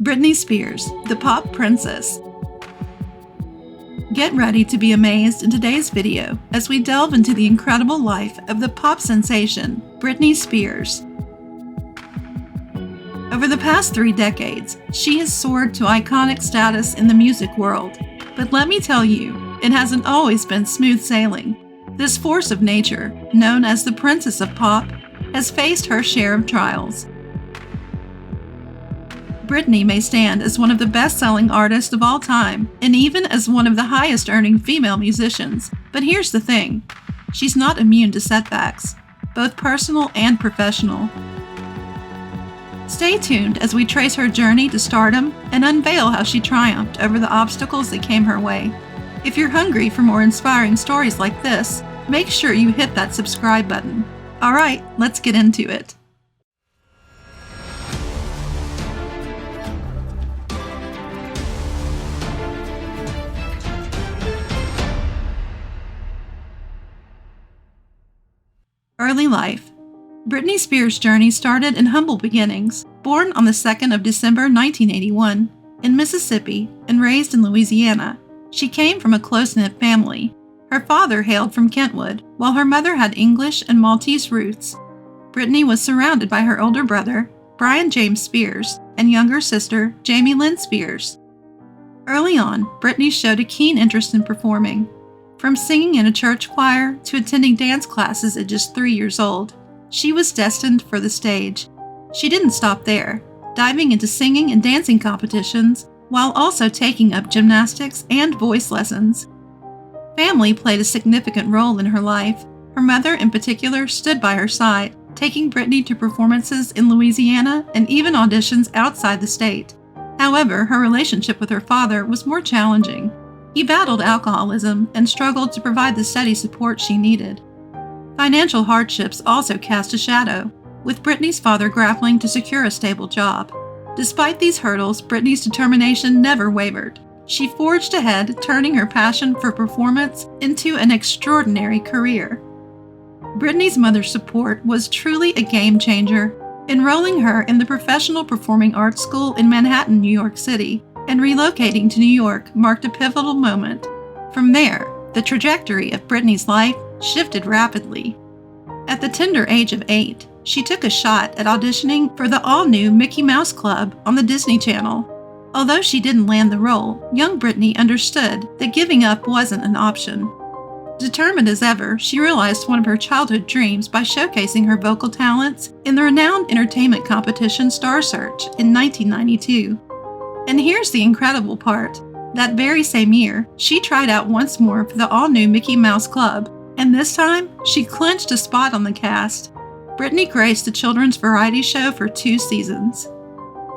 Britney Spears, the pop princess. Get ready to be amazed in today's video as we delve into the incredible life of the pop sensation, Britney Spears. Over the past 3 decades, she has soared to iconic status in the music world. But let me tell you, it hasn't always been smooth sailing. This force of nature, known as the Princess of Pop, has faced her share of trials. Britney may stand as one of the best-selling artists of all time, and even as one of the highest-earning female musicians. But here's the thing, she's not immune to setbacks, both personal and professional. Stay tuned as we trace her journey to stardom and unveil how she triumphed over the obstacles that came her way. If you're hungry for more inspiring stories like this, make sure you hit that subscribe button. Alright, let's get into it. Early life. Britney Spears' journey started in humble beginnings. Born on the 2nd of December 1981 in Mississippi and raised in Louisiana, she came from a close-knit family. Her father hailed from Kentwood, while her mother had English and Maltese roots. Britney was surrounded by her older brother, Brian James Spears, and younger sister, Jamie Lynn Spears. Early on, Britney showed a keen interest in performing. From singing in a church choir to attending dance classes at just 3 years old, she was destined for the stage. She didn't stop there, diving into singing and dancing competitions while also taking up gymnastics and voice lessons. Family played a significant role in her life. Her mother, in particular, stood by her side, taking Britney to performances in Louisiana and even auditions outside the state. However, her relationship with her father was more challenging. He battled alcoholism and struggled to provide the steady support she needed. Financial hardships also cast a shadow, with Britney's father grappling to secure a stable job. Despite these hurdles, Britney's determination never wavered. She forged ahead, turning her passion for performance into an extraordinary career. Britney's mother's support was truly a game changer, enrolling her in the Professional Performing Arts School in Manhattan, New York City, and relocating to New York marked a pivotal moment. From there, the trajectory of Britney's life shifted rapidly. At the tender age of 8, she took a shot at auditioning for the all-new Mickey Mouse Club on the Disney Channel. Although she didn't land the role, young Britney understood that giving up wasn't an option. Determined as ever, she realized one of her childhood dreams by showcasing her vocal talents in the renowned entertainment competition Star Search in 1992. And here's the incredible part. That very same year, she tried out once more for the all-new Mickey Mouse Club, and this time, she clinched a spot on the cast. Britney graced the children's variety show for 2 seasons.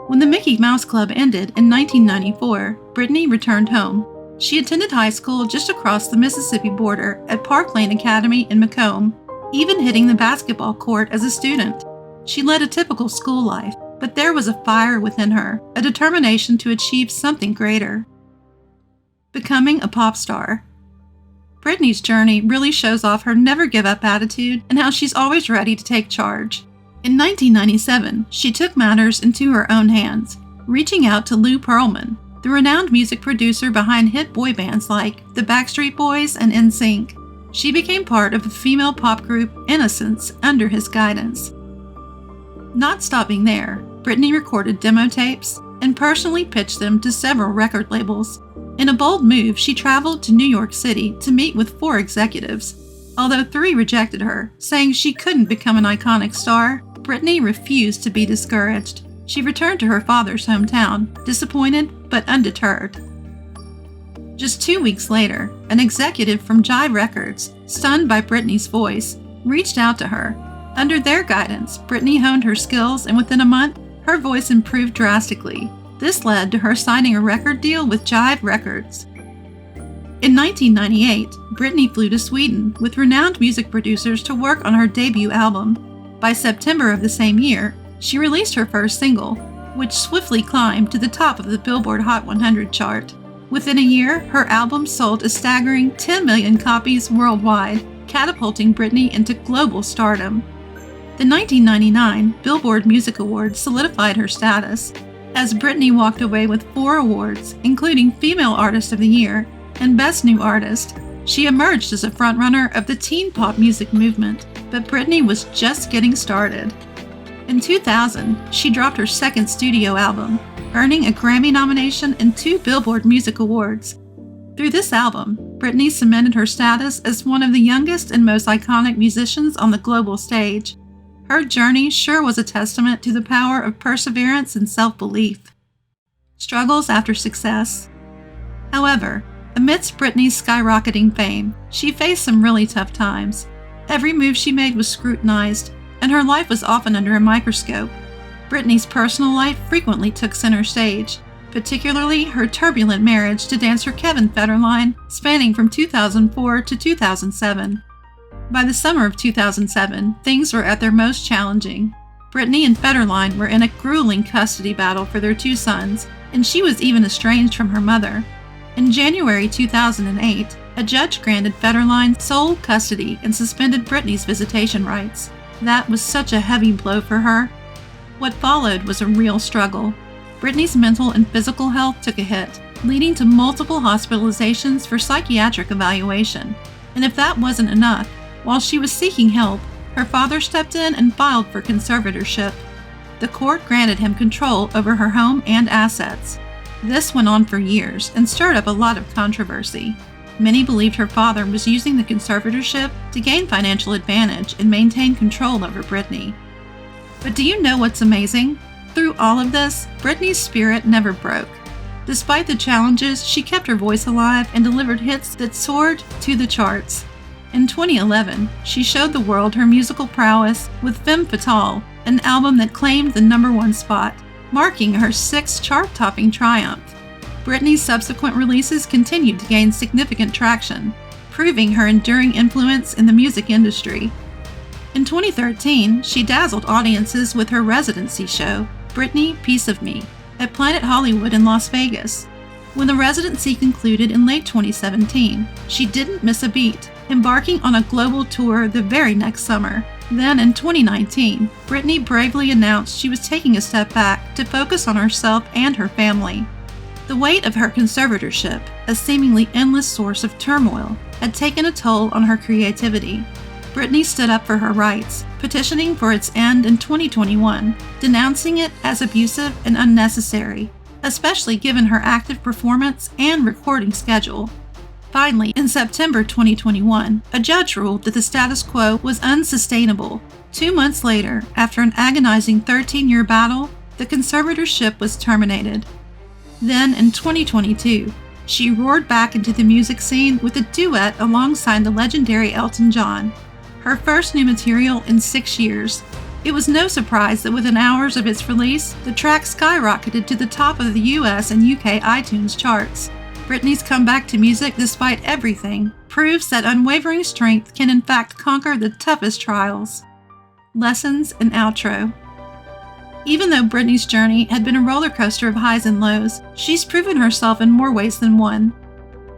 When the Mickey Mouse Club ended in 1994, Britney returned home. She attended high school just across the Mississippi border at Park Lane Academy in Macomb, even hitting the basketball court as a student. She led a typical school life, but there was a fire within her, a determination to achieve something greater. Becoming a pop star. Britney's journey really shows off her never-give-up attitude and how she's always ready to take charge. In 1997, she took matters into her own hands, reaching out to Lou Pearlman, the renowned music producer behind hit boy bands like the Backstreet Boys and NSYNC. She became part of the female pop group Innocence under his guidance. Not stopping there, Britney recorded demo tapes and personally pitched them to several record labels. In a bold move, she traveled to New York City to meet with 4 executives. Although 3 rejected her, saying she couldn't become an iconic star, Britney refused to be discouraged. She returned to her father's hometown, disappointed but undeterred. Just 2 weeks later, an executive from Jive Records, stunned by Britney's voice, reached out to her. Under their guidance, Britney honed her skills, and within a month, her voice improved drastically. This led to her signing a record deal with Jive Records. In 1998, Britney flew to Sweden with renowned music producers to work on her debut album. By September of the same year, she released her first single, which swiftly climbed to the top of the Billboard Hot 100 chart. Within a year, her album sold a staggering 10 million copies worldwide, catapulting Britney into global stardom. The 1999 Billboard Music Awards solidified her status. as Britney walked away with 4 awards, including Female Artist of the Year and Best New Artist. She emerged as a frontrunner of the teen pop music movement, but Britney was just getting started. In 2000, she dropped her second studio album, earning a Grammy nomination and 2 Billboard Music Awards. Through this album, Britney cemented her status as one of the youngest and most iconic musicians on the global stage. Her journey sure was a testament to the power of perseverance and self-belief. Struggles after success. However, amidst Britney's skyrocketing fame, she faced some really tough times. Every move she made was scrutinized, and her life was often under a microscope. Britney's personal life frequently took center stage, particularly her turbulent marriage to dancer Kevin Federline, spanning from 2004 to 2007. By the summer of 2007, things were at their most challenging. Britney and Federline were in a grueling custody battle for their 2 sons, and she was even estranged from her mother. In January 2008, a judge granted Federline sole custody and suspended Britney's visitation rights. That was such a heavy blow for her. What followed was a real struggle. Britney's mental and physical health took a hit, leading to multiple hospitalizations for psychiatric evaluation. And if that wasn't enough, while she was seeking help, her father stepped in and filed for conservatorship. The court granted him control over her home and assets. This went on for years and stirred up a lot of controversy. Many believed her father was using the conservatorship to gain financial advantage and maintain control over Britney. But do you know what's amazing? Through all of this, Britney's spirit never broke. Despite the challenges, she kept her voice alive and delivered hits that soared to the charts. In 2011, she showed the world her musical prowess with Femme Fatale, an album that claimed the #1 spot, marking her 6th chart-topping triumph. Britney's subsequent releases continued to gain significant traction, proving her enduring influence in the music industry. In 2013, she dazzled audiences with her residency show, Britney, Piece of Me, at Planet Hollywood in Las Vegas. When the residency concluded in late 2017, she didn't miss a beat, embarking on a global tour the very next summer. Then in 2019, Britney bravely announced she was taking a step back to focus on herself and her family. The weight of her conservatorship, a seemingly endless source of turmoil, had taken a toll on her creativity. Britney stood up for her rights, petitioning for its end in 2021, denouncing it as abusive and unnecessary, especially given her active performance and recording schedule. Finally, in September 2021, a judge ruled that the status quo was unsustainable. 2 months later, after an agonizing 13-year battle, the conservatorship was terminated. Then, in 2022, she roared back into the music scene with a duet alongside the legendary Elton John, her first new material in 6 years. It was no surprise that within hours of its release, the track skyrocketed to the top of the US and UK iTunes charts. Britney's comeback to music despite everything proves that unwavering strength can in fact conquer the toughest trials. Lessons and outro. Even though Britney's journey had been a roller coaster of highs and lows, she's proven herself in more ways than one.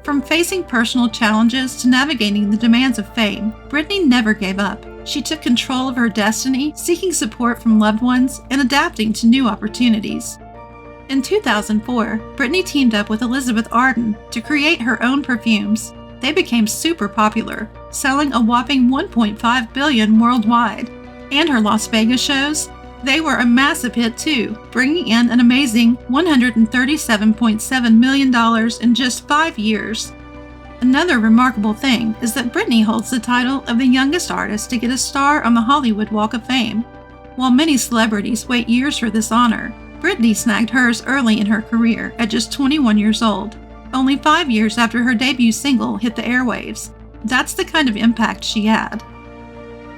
From facing personal challenges to navigating the demands of fame, Britney never gave up. She took control of her destiny, seeking support from loved ones and adapting to new opportunities. In 2004, Britney teamed up with Elizabeth Arden to create her own perfumes. They became super popular, selling a whopping 1.5 billion worldwide. And her Las Vegas shows? They were a massive hit too, bringing in an amazing $137.7 million in just 5 years. Another remarkable thing is that Britney holds the title of the youngest artist to get a star on the Hollywood Walk of Fame. While many celebrities wait years for this honor, Britney snagged hers early in her career at just 21 years old, only 5 years after her debut single hit the airwaves. That's the kind of impact she had.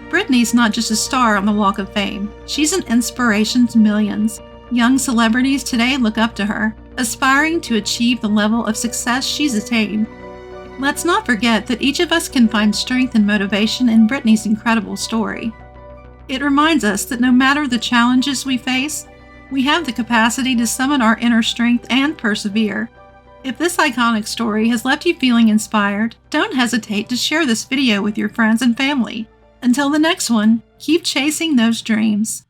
Britney's not just a star on the Walk of Fame, she's an inspiration to millions. Young celebrities today look up to her, aspiring to achieve the level of success she's attained. Let's not forget that each of us can find strength and motivation in Britney's incredible story. It reminds us that no matter the challenges we face, we have the capacity to summon our inner strength and persevere. If this iconic story has left you feeling inspired, don't hesitate to share this video with your friends and family. Until the next one, keep chasing those dreams.